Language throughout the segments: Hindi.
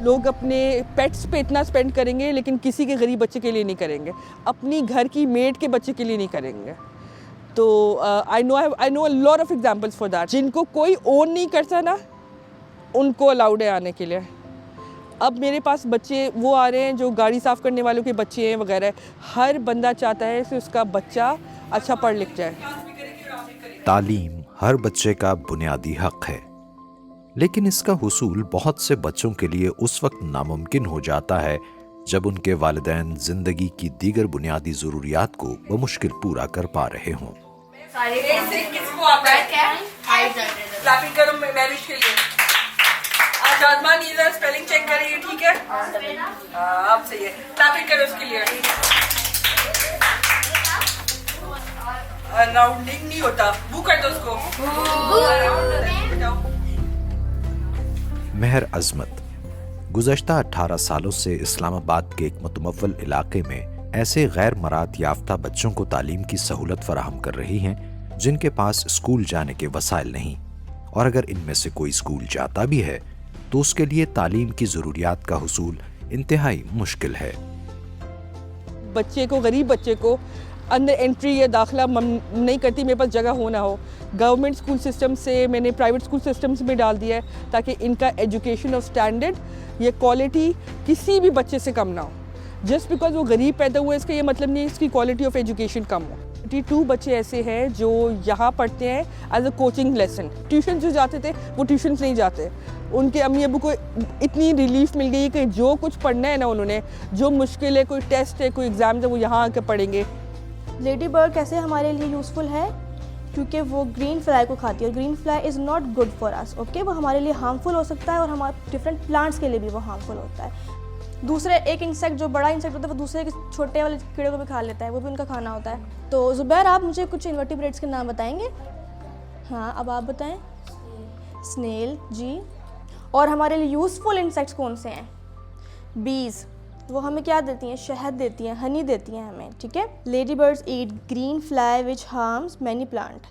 लोग अपने पेट्स पे इतना स्पेंड करेंगे लेकिन किसी के गरीब बच्चे के लिए नहीं करेंगे, अपनी घर की मेड के बच्चे के लिए नहीं करेंगे। तो I know a lot of examples for that. जिनको कोई ओन नहीं करता ना, उनको अलाउड है आने के लिए। अब मेरे पास बच्चे वो आ रहे हैं जो गाड़ी साफ़ करने वालों के बच्चे हैं वगैरह। हर बंदा चाहता है कि उसका बच्चा अच्छा पढ़ लिख जाए। तालीम हर बच्चे का बुनियादी हक है, लेकिन इसका हुसूल बहुत से बच्चों के लिए उस वक्त नामुमकिन हो जाता है जब उनके वालिदैन जिंदगी की दीगर बुनियादी ज़रूरियात को बमुश्किल पूरा कर पा रहे हों। किसको आता है? क्लैपिंग करो मैरिज के लिए। आज आजमान नीज़र स्पेलिंग चेक करिए, ठीक है? अब सही है। क्लैपिंग करो उसके लिए। राउंडिंग नहीं होता, बू कर दो उसको। महर अज़मत गुज़श्ता 18 सालों से इस्लामाबाद के एक मुतमव्वल इलाके में ऐसे गैर मराद याफ्ता बच्चों को तालीम की सहूलत फराहम कर रही हैं जिनके पास स्कूल जाने के वसाइल नहीं, और अगर इनमें से कोई स्कूल जाता भी है तो उसके लिए तालीम की ज़रूरियात का हुसूल इंतहाई मुश्किल है। बच्चे को, गरीब बच्चे को अंदर एंट्री या दाखिला नहीं करती, मेरे पास जगह हो ना हो। गवर्नमेंट स्कूल सिस्टम से मैंने प्राइवेट स्कूल सिस्टम्स में डाल दिया है ताकि इनका एजुकेशन ऑफ स्टैंडर्ड या क्वालिटी किसी भी बच्चे से कम ना हो। जस्ट बिकॉज वो गरीब पैदा हुआ है इसका ये मतलब नहीं है इसकी क्वालिटी ऑफ एजुकेशन कम हो। 32 बच्चे ऐसे हैं जो यहाँ पढ़ते हैं as a coaching lesson. Tuition जो जाते थे वो ट्यूशन नहीं जाते। उनके अम्मी अबू को इतनी रिलीफ मिल गई कि जो कुछ पढ़ना है ना उन्होंने, जो मुश्किल है, कोई टेस्ट है, कोई एग्ज़ाम है, वो यहाँ आकर पढ़ेंगे। लेडी बर्ड कैसे हमारे लिए यूज़फुल है? क्योंकि वो ग्रीन फ्लाई को खाती है और green fly is not good for us. Okay, वो हमारे लिए हार्मफुल हो सकता है और हमारे डिफरेंट प्लांट्स के लिए भी वो हार्मफुल होता है। दूसरे एक इंसेक्ट जो बड़ा इंसेक्ट होता है वो दूसरे के छोटे वाले कीड़े को भी खा लेता है, वो भी उनका खाना होता है। तो ज़ुबैर, आप मुझे कुछ इन्वर्टिब्रेट्स के नाम बताएंगे? हाँ, अब आप बताएं। स्नेल जी। और हमारे लिए यूज़फुल इंसेक्ट्स कौन से हैं? बीज़, वो हमें क्या देती हैं? शहद देती हैं, हनी देती हैं हमें, ठीक है। Ladybirds eat green fly which harms many plant.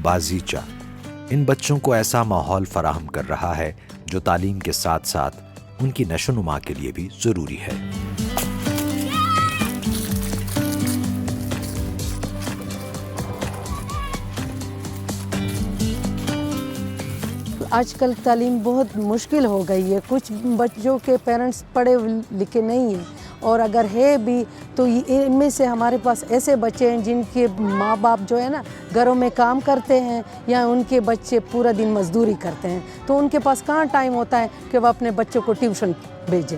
बाजीचा इन बच्चों को ऐसा माहौल फराहम कर रहा है जो तालीम के साथ साथ उनकी नशोनुमा के लिए भी ज़रूरी है। आजकल तालीम बहुत मुश्किल हो गई है। कुछ बच्चों के पेरेंट्स पढ़े लिखे नहीं हैं, और अगर है भी तो इनमें से हमारे पास ऐसे बच्चे हैं जिनके माँ बाप जो है ना घरों में काम करते हैं या उनके बच्चे पूरा दिन मजदूरी करते हैं, तो उनके पास कहाँ टाइम होता है कि वह अपने बच्चों को ट्यूशन भेजें।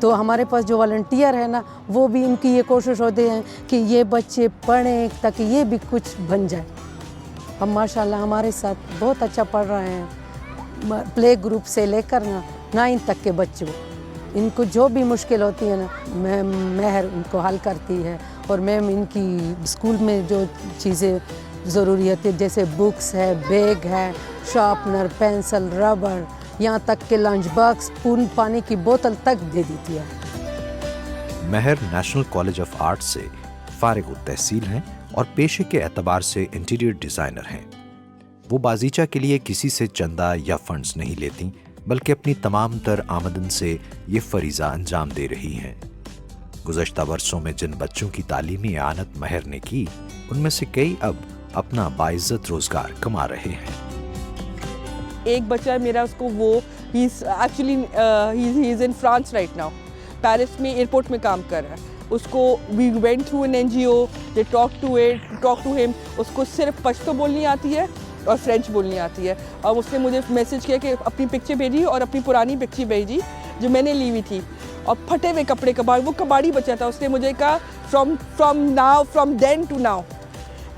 तो हमारे पास जो वॉलंटियर है ना, वो भी इनकी ये कोशिश होती है कि ये बच्चे पढ़ें ताकि ये भी कुछ बन जाए। अब माशाल्लाह हमारे साथ बहुत अच्छा पढ़ रहे हैं। प्ले ग्रुप से लेकर ना 9 तक के बच्चों, इनको जो भी मुश्किल होती है ना, मैम महर उनको हल करती है। और मैम इनकी स्कूल में जो चीज़ें ज़रूरी होती है जैसे बुक्स है, बैग है, शार्पनर, पेंसिल, रबर, यहाँ तक के लंच बॉक्स, पूरी पानी की बोतल तक दे देती है। महर नेशनल कॉलेज ऑफ आर्ट से फारिग तहसील हैं और पेशे के एतबार से इंटीरियर डिज़ाइनर हैं। वो बाजीचा के लिए किसी से चंदा या फंड्स नहीं लेती, बल्कि अपनी तमाम तर आमदन से ये फरीज़ा अंजाम दे रही हैं। गुज़श्ता वर्षों में जिन बच्चों की तालीमी आनत महर ने की, उनमें से कई अब अपना बाइज़्ज़त रोज़गार कमा रहे हैं। एक बच्चा मेरा, उसको वो he is in France right now, Paris में एयरपोर्ट में काम कर रहा है। उसको we went through an NGO, they talk to him. उसको सिर्फ पश्तो बोलनी आती है और फ्रेंच बोलनी आती है। और उसने मुझे मैसेज किया कि अपनी पिक्चर भेजी और अपनी पुरानी पिक्चर भेजी जो मैंने ली हुई थी, और फटे हुए कपड़े वो कबाड़ी बचा था। उसने मुझे कहा from then to now,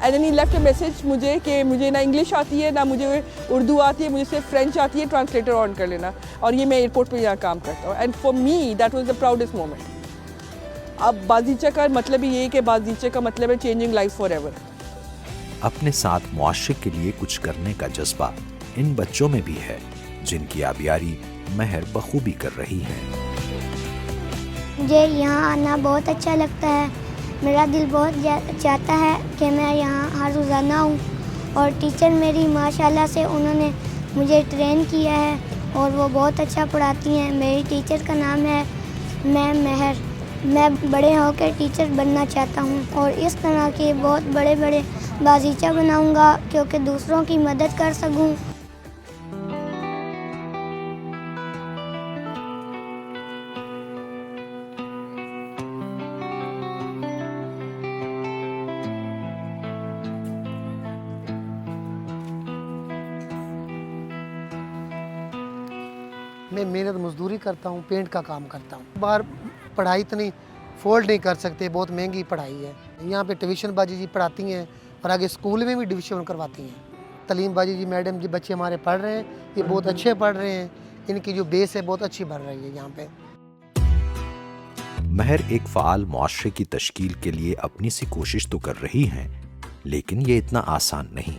and then he left a message मुझे कि मुझे ना इंग्लिश आती है, ना मुझे उर्दू आती है, मुझे सिर्फ फ्रेंच आती है, ट्रांसलेटर ऑन कर लेना। और ये मैं एयरपोर्ट पर यहाँ काम करता हूँ, and for me that was the proudest moment. अब बाजीचा का मतलब ही ये है कि बाजीचा का मतलब है चेंजिंग लाइफ फॉर एवर। अपने साथ मुआशरे के लिए कुछ करने का जज्बा इन बच्चों में भी है, जिनकी आबियारी महर बखूबी कर रही है। मुझे यहाँ आना बहुत अच्छा लगता है। मेरा दिल बहुत चाहता है कि मैं यहाँ हर रोज़ाना आऊँ, और टीचर मेरी माशाल्लाह से उन्होंने मुझे ट्रेन किया है और वो बहुत अच्छा पढ़ाती हैं। मेरी टीचर का नाम है महर। मैं बड़े होकर टीचर बनना चाहता हूँ और इस तरह के बहुत बड़े बड़े बागीचा बनाऊँगा क्योंकि दूसरों की मदद कर सकूँ। मैं मेहनत मजदूरी करता हूँ, पेंट का काम करता हूँ। बाहर पढ़ाई इतनी फोल्ड नहीं कर सकते, बहुत महंगी पढ़ाई है। यहाँ पे ट्यूशन बाजी जी पढ़ाती हैं और आगे स्कूल में भी ट्यूशन करवाती हैं। तलीम बाजी जी मैडम जी बच्चे हमारे पढ़ रहे हैं, ये बहुत अच्छे पढ़ रहे हैं। इनकी जो बेस है बहुत अच्छी बढ़ रही है यहाँ पे। महर एक फ़ाल मुआशरे की तश्कील के लिए अपनी सी कोशिश तो कर रही हैं, लेकिन ये इतना आसान नहीं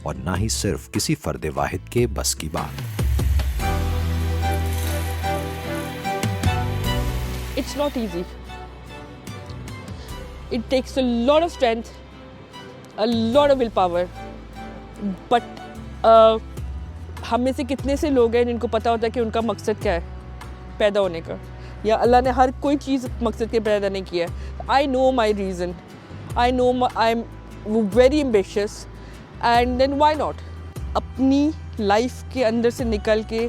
और ना ही सिर्फ किसी फर्द वाहिद के बस की बात। It's not easy. It takes a lot of strength, a lot of willpower. But हम में से कितने से लोग हैं जिनको पता होता है कि उनका मकसद क्या है पैदा होने का, या अल्लाह ने हर कोई चीज़ मकसद के पैदा नहीं किया है। I know my reason. I know I'm very ambitious. And then why not? अपनी लाइफ के अंदर से निकल के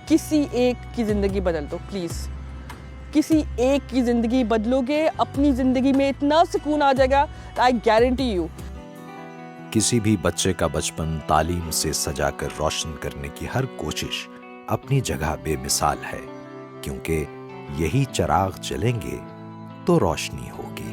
किसी एक की ज़िंदगी बदल दो प्लीज़। किसी एक की ज़िंदगी बदलोगे, अपनी ज़िंदगी में इतना सुकून आ जाएगा, आई गारंटी यू। किसी भी बच्चे का बचपन तालीम से सजाकर रोशन करने की हर कोशिश अपनी जगह बेमिसाल है, क्योंकि यही चिराग जलेंगे तो रोशनी होगी।